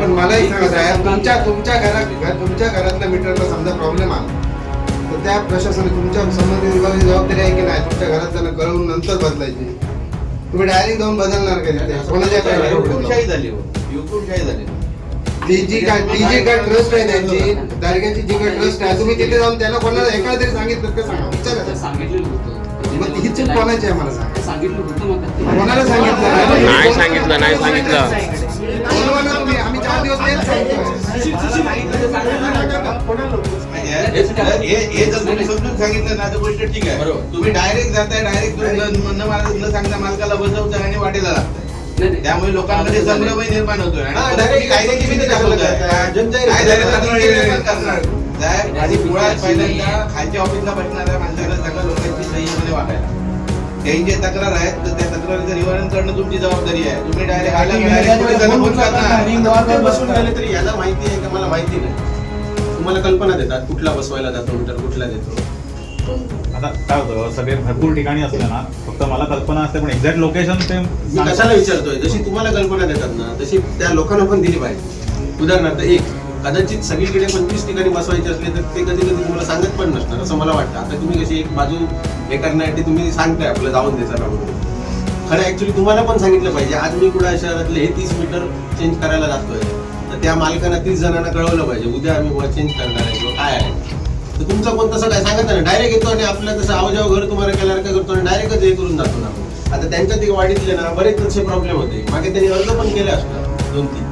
पण मला एक सांगा साहेब तुमच्या घरातल्या मीटरला समजा प्रॉब्लेम आला तर त्या प्रशासनाने तुमच्या संबंधित विभागाची जबाबदारी आहे की नाही तुमच्या घरात त्यांना कळवून नंतर बदलायची तुम्ही डायरेक्ट जाऊन बदलणार का कोणाच्या हुकुमशाही झाली हुकुमशाही झाली ती जी काय ट्रस्ट आहे त्यांची दारिकांची जी काय ट्रस्ट आहे तुम्ही तिथे जाऊन त्याला कोणाला एकाला तरी सांगितलं का सांगा विचारा सांगितलेलं होतं मग ही चूक कोणाची आहे मला सांगा सांगितलं होतं मग कोणाला सांगितलं नाही सांगितलं बोलवा ना तुम्ही आम्ही 4 दिवस तेच हे जर तुम्ही समजून सांगितलं ना तर गोष्ट ठीक आहे बरोबर तुम्ही डायरेक्ट जाताय डायरेक्ट न सांगता मालकाला बसवताय आणि वाटेला लागताय त्यामुळे लोकांमध्ये संभ्रमही निर्माण होतोय आणि मुळात पहिल्यांदा खालच्या ऑफिसला बसणाऱ्या माणसाला सगळ्या लोकांची संयमाने वागायला त्यांची तक्रार आहेत तर त्या तक्रारीचं निवारण करणं तुमची जबाबदारी आहे तुम्ही डायरेक्ट बसून राहिले तरी याला माहिती आहे का मला माहिती नाही तुम्हाला कल्पना देतात कुठला बसवायला जातो मीटर कुठला देतो आता काय होतं सगळे भरपूर ठिकाणी असले ना फक्त मला कल्पना असते पण एक्झॅक्ट लोकेशन ते मी कशाला विचारतोय जशी तुम्हाला कल्पना देतात ना तशी त्या लोकांना पण दिली पाहिजे उदाहरणार्थ एक कदाचित सगळीकडे 25 ठिकाणी बसवायचे असले तर ते कधी कधी तुम्हाला सांगत पण नसणार असं मला वाटतं आता तुम्ही कशी एक बाजू हे करण्यासाठी तुम्ही सांगताय आपलं जाऊन द्यायचं म्हणून खरं ऍक्च्युली तुम्हाला पण सांगितलं पाहिजे आज मी कुठं शहरातले हे 30 मीटर चेंज करायला जातोय तर त्या मालकांना 30 जणांना कळवलं पाहिजे उद्या आम्ही चेंज करणार आहे किंवा काय आहे तर तुमचं कोण तसं काय सांगत नाही डायरेक्ट येतो आणि आपलं तसं आवाजाव घर तुम्हाला केल्यासारखं करतो आणि डायरेक्टच हे करून जातो ना आता त्यांच्या ते वाढीतले ना बरेच तसे प्रॉब्लेम होते मागे त्यांनी अर्ज पण केले असतात 2-3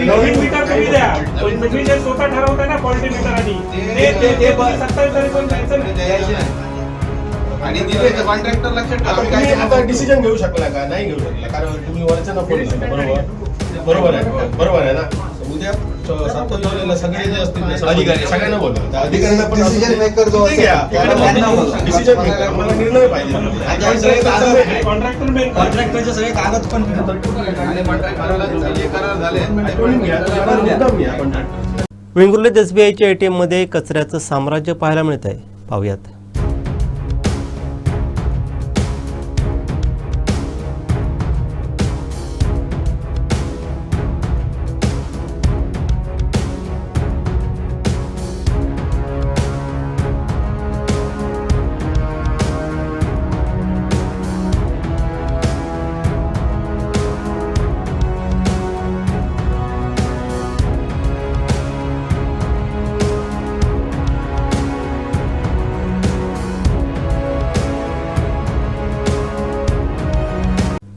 नवीन मीटर तुम्ही द्या तुम्ही जे स्वतः ठरवताय ना क्वालिटी मीटर आणि दिले कॉन्ट्रॅक्टर लक्षात आता डिसिजन घेऊ शकला का नाही घेऊ शकला कारण तुम्ही वरच्या बरोबर आहे ना उद्या सत्ता सगळे जे असतील अधिकारी सगळ्यांना बोलतो अधिकाऱ्यांना पण डिसिजन मेकर जो डिसिजन मेकर मला निर्णय पाहिजे कॉन्ट्रॅक्टरचे सगळे कागद पण वेंगुर्ल्यात SBIच्या ATM मध्ये कचऱ्याचं साम्राज्य पाहायला मिळत आहे पाहूयात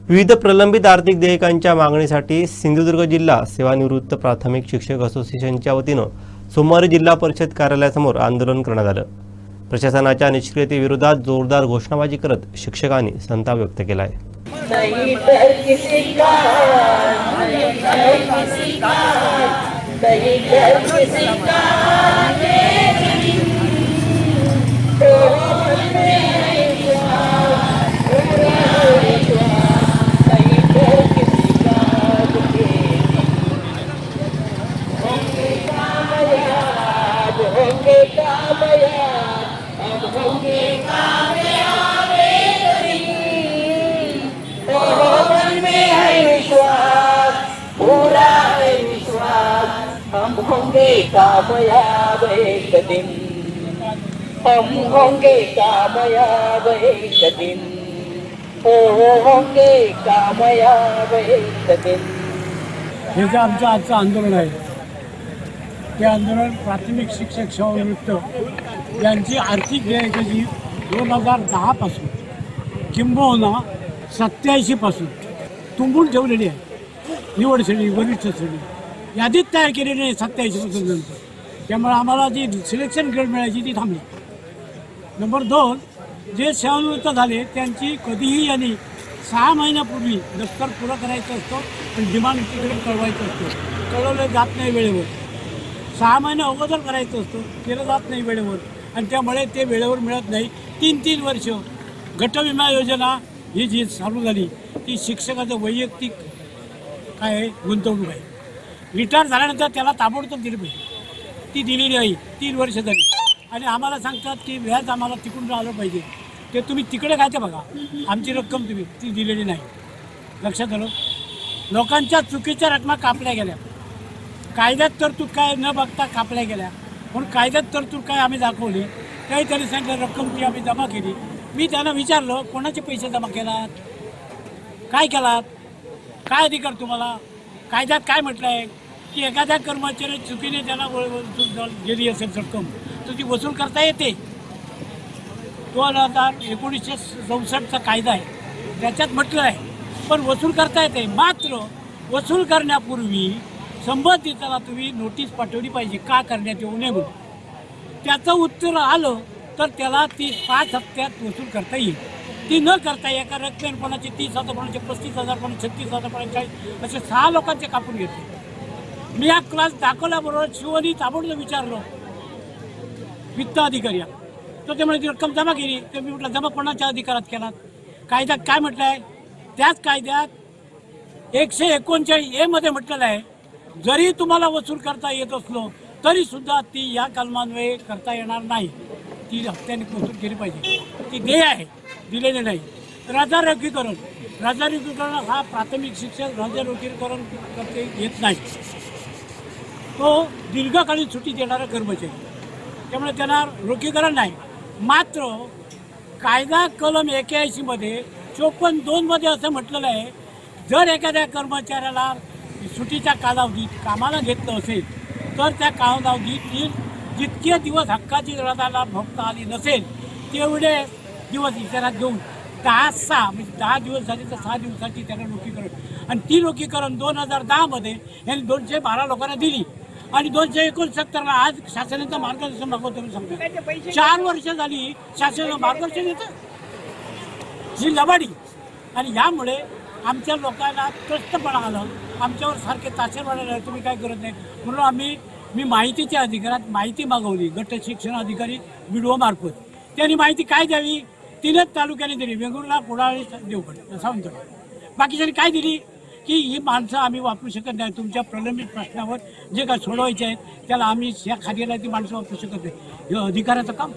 विविध प्रलंबित आर्थिक देयकांच्या मागणीसाठी सिंधुदुर्ग जिल्हा सेवानिवृत्त प्राथमिक शिक्षक असोसिएशनच्या वतीनं सोमवारी जिल्हा परिषद कार्यालयासमोर आंदोलन करण्यात आलं. प्रशासनाच्या निष्क्रियतेविरोधात जोरदार घोषणाबाजी करत शिक्षकांनी संताप व्यक्त केला आहे. हम होंगे कामयाब एक दिन, हम होंगे कामयाब एक दिन, हो होंगे कामयाब एक दिन. हे जे आमचं आजचं आंदोलन आहे ते आंदोलन प्राथमिक शिक्षक सेवानिवृत्त यांची आर्थिक देयके जी 2010पासून किंबहुना 87पासून तुंबून ठेवलेली आहे. निवड श्रेणी, वरिष्ठ श्रेणी यादीत तयार केलेली आहे 87पासून नंतर. त्यामुळे आम्हाला जी सिलेक्शन ग्रेड मिळायची ती थांबली. नंबर 2, जे सेवानिवृत्त झाले त्यांची कधीही यांनी 6 महिन्यापूर्वी दफ्तर पुरं करायचं असतं आणि डिमांड तिकडे कळवायचं असतं. कळवलं जात नाही वेळेवर. 6 महिने अगोदर करायचं असतं, केलं जात नाही वेळेवर आणि त्यामुळे ते वेळेवर मिळत नाही. 3 वर्ष गटविमा योजना ही जी चालू झाली ती शिक्षकाचं वैयक्तिक काय आहे गुंतवणूक आहे. रिटायर झाल्यानंतर त्याला ताबडतोब दिली पाहिजे. ती दिलेली आहे. 3 वर्ष झाली आणि आम्हाला सांगतात की व्याज आम्हाला तिकडून आलं पाहिजे. ते तुम्ही तिकडे काय ते बघा, आमची रक्कम तुम्ही ती दिलेली नाही. लक्षात आलं. लोकांच्या चुकीच्या रकमा कापल्या गेल्या. कायद्यात तरतूद काय न बघता कापल्या गेल्या. म्हणून कायद्यात तरतूद काय आम्ही दाखवली. काही त्यांनी सांगितलं रक्कम ती आम्ही जमा केली. मी त्यांना विचारलं कोणाचे पैसे जमा केलात, काय केलात, काय अधिकार तुम्हाला. कायद्यात काय म्हटलं आहे की एखाद्या कर्मचारी चुकीने त्याला गेली असेल रक्कम तर ती वसूल करता येते. 1964चा कायदा आहे त्याच्यात म्हटलं आहे. पण वसूल करता येते. मात्र वसूल करण्यापूर्वी संबंधिताला तुम्ही नोटीस पाठवली पाहिजे का करण्यात येऊ नये म्हणून. त्याचं उत्तर आलं तर त्याला ती 5 हप्त्यात वसूल करता येईल. ती न करता एका रकमेन कोणाचे 30,000, कोणाचे 35,000, कोणाचे 36,000, कोणाचे 40,000 असे 6 लोकांचे कापून घेतले. मी हा क्लास दाखवल्याबरोबर शिवनी ताबडतोब विचारलं वित्त अधिकारी तर ते म्हणजे रक्कम जमा केली. तर मी म्हटलं जमा कोणाच्या अधिकारात केलात. कायद्यात काय म्हटलं आहे. त्याच कायद्यात 139A मध्ये म्हटलेलं आहे जरी तुम्हाला वसूल करता येत असलो तरीसुद्धा ती या कलमान्वये करता येणार नाही. ती हप्त्याने वसूल केली पाहिजे. ती देय आहे, दिलेले नाही. राजारोगीकरण हा प्राथमिक शिक्षक राजारोगीकरण करते येत नाही. तो दीर्घकालीन सुट्टी देणारा कर्मचारी. त्यामुळे त्यांना रोगीकरण नाही. मात्र कायदा कलम 81 मध्ये 54(2) मध्ये असं म्हटलेलं आहे जर एखाद्या कर्मचाऱ्याला सुट्टीच्या कालावधीत कामाला घेतलं असेल तर त्या कालावधीत जितके दिवस हक्काची रजाला भोगता आली नसेल तेवढे दिवस इशारा घेऊन 10 म्हणजे 10 दिवस झाले तर 6 दिवसाची त्यांना लोकीकरण. आणि ती लोकीकरण 2010 मध्ये यांनी 212 लोकांना दिली आणि 269ला आज शासनाचं मार्गदर्शन मागवतो सांगतो. 4 वर्ष झाली शासनाचं मार्गदर्शन येतं ही लबाडी. आणि यामुळे आमच्या लोकांना त्रस्तपणा आलं. आमच्यावर सारखे ताशेर वाढायला तुम्ही काय करत नाही म्हणून मी माहितीच्या अधिकारात माहिती मागवली गट शिक्षण अधिकारी BDO मार्फत. त्यांनी माहिती काय द्यावी 3च तालुक्याने दिली. वेंगुर्ला, कुडाळ, देवगड, सावंतवाडी. बाकीच्यांनी काय दिली की ही माणसं आम्ही वापरू शकत नाही. तुमच्या प्रलंबित प्रश्नावर जे काय सोडवायचे आहेत त्याला आम्ही या खात्याला ती माणसं वापरू शकत नाही. हे अधिकाराचं काम.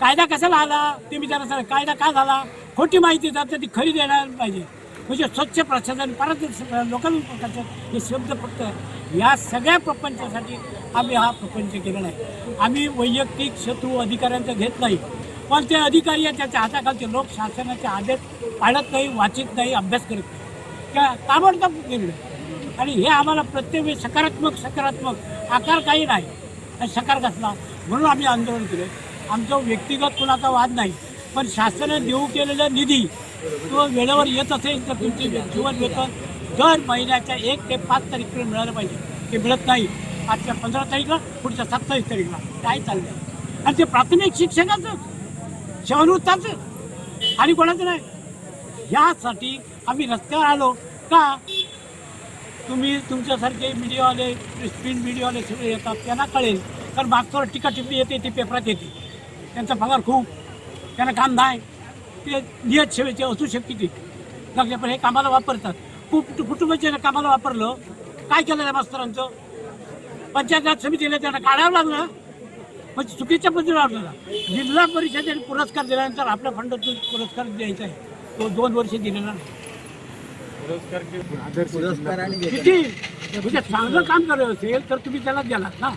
कायदा कशाला आला ते मी त्यांना सांग. कायदा काय झाला खोटी माहिती जाते ती खरी देणार पाहिजे. म्हणजे स्वच्छ प्रशासन परत लोकांना प्रशासन हे शब्द फक्त या सगळ्या प्रपंचासाठी आम्ही हा प्रपंच केलेला आहे. आम्ही वैयक्तिक शत्रू अधिकाऱ्यांचं घेत नाही. पण ते अधिकारी आहेत त्याच्या हाताखालचे लोक शासनाचे आदेश पाळत नाही, वाचित नाही, अभ्यास करत नाही. त्या ताबडतोब केलं. आणि हे आम्हाला प्रत्येक वेळी सकारात्मक आकार काही नाही आणि सकार कसला म्हणून आम्ही आंदोलन केलं. आमचं व्यक्तिगत कुणाचा वाद नाही. पण शासनाने देऊ केलेला निधी तो वेळेवर येत असेल तर तुमची जीवन वेतन दर महिन्याच्या 1 ते 5 तारखेला मिळालं पाहिजे. ते मिळत नाही. आजच्या 15 तारीखला पुढच्या 27 तारीखला काय चाललं. आणि ते प्राथमिक शिक्षकाचं सेवानिवृत्ताचं आणि कोणाचं नाही. यासाठी आम्ही रस्त्यावर आलो का तुम्ही तुमच्यासारखे मीडियावाले प्रिंट मीडियावाले सगळे येतात त्यांना कळेल. कारण मागच्यावर टीका टिप्पणी येते ती पेपरात येते. त्यांचा पगार खूप, त्यांना काम नाही, ते नियत सेवेचे असू शकते ती लागले पण हे कामाला वापरतात. कुटुंबाच्या कामाला वापरलं काय केलं त्या मास्तरांचं. पंचायत राज समितीला त्यांना काढावं लागलं म्हणजे चुकीच्या पद्धतीने लागलं. जिल्हा परिषदेने पुरस्कार दिल्यानंतर आपल्या फंडातून पुरस्कार द्यायचा आहे तो 2 वर्ष दिलेला नाही. किती म्हणजे चांगलं काम करत असेल तर तुम्ही त्याला द्यालात ना.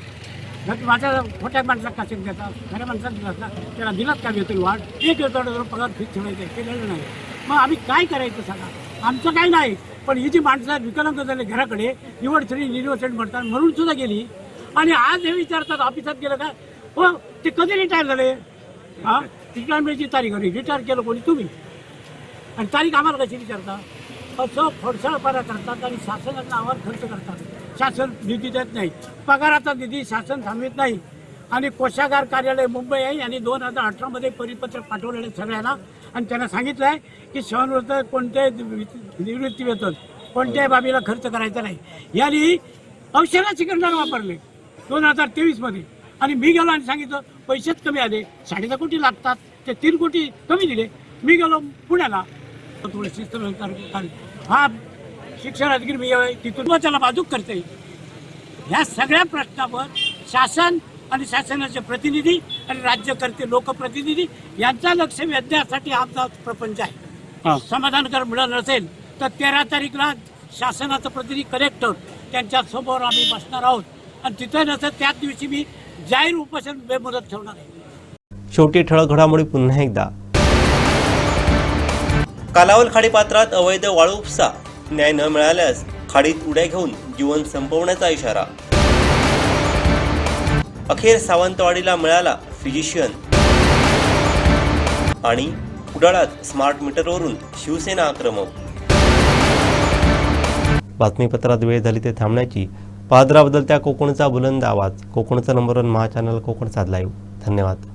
माझ्या खोट्या माणसाला कसे देतात खऱ्या माणसाला दिलात ना त्याला दिलात का वेतन वाढ. एक वेतन पगार फिक्स ठेवायचं केलेलं नाही. मग आम्ही काय करायचं सांगा. आमचं काही नाही. पण ही जी माणसं विकलांग झाले घराकडे निवड श्रेणी युनिव्हर्सिटी म्हणतात म्हणून सुद्धा गेली आणि आज हे विचारतात ऑफिसात गेलं काय हो ते कधी रिटायर झाले हां रिटायरमेंटची तारीख रिटायर केलं कोणी तुम्ही आणि तारीख आम्हाला कशी विचारता असं फडसळपणा करतात आणि शासनाच्या नावावर खर्च करतात शासन निधी देत नाही पगाराचा निधी शासन थांबवित नाही आणि कोषागार कार्यालय मुंबई आहे आणि 2018 परिपत्रक पाठवलेलं सगळ्यांना आणि त्यांना सांगितलं आहे की सेवानिवृत्त कोणत्याही निवृत्ती वेतन कोणत्याही बाबीला खर्च करायचा नाही यांनी औषधाची सिकंदर वापरले 2023 आणि मी गेलो आणि सांगितलं पैसेच कमी आले 3.5 कोटी लागतात ते 3 कोटी कमी दिले मी गेलो पुण्याला थोडं शिस्त हा शिक्षणाधिकारी मी तिथून त्याला बाजूक करते ह्या सगळ्या प्रश्नावर शासन आणि शासनाचे प्रतिनिधी आणि राज्यकर्ते लोकप्रतिनिधी यांचा लक्ष वेधण्यासाठी आमचा प्रपंच आहे समाधानकर मिळालं नसेल तर 13 तारीखला शासनाचं प्रतिनिधी कलेक्टर त्यांच्या समोर आम्ही बसणार आहोत आणि तिथे नसेल त्याच दिवशी मी जाहीर उपोषण बेमुदत ठेवणार आहे. शेवटी ठळक घडामोडी पुन्हा एकदा. कालावल खाडीपात्रात अवैध वाळू उपसा, न्याय न मिळाल्यास खाडीत उड्या घेऊन जीवन संपवण्याचा इशारा. अखेर सावंतवाडीला मिळाला फिजिशियन. आणि उडाळात स्मार्ट मीटरवरून शिवसेना आक्रमक. बातमीपत्रात वेळ झाली ते थांबण्याची. पाहत राहा बदलत्या कोकणचा बुलंद आवाज. कोकणचा नंबर 1 महा चॅनल कोकणचा लाईव्ह. धन्यवाद.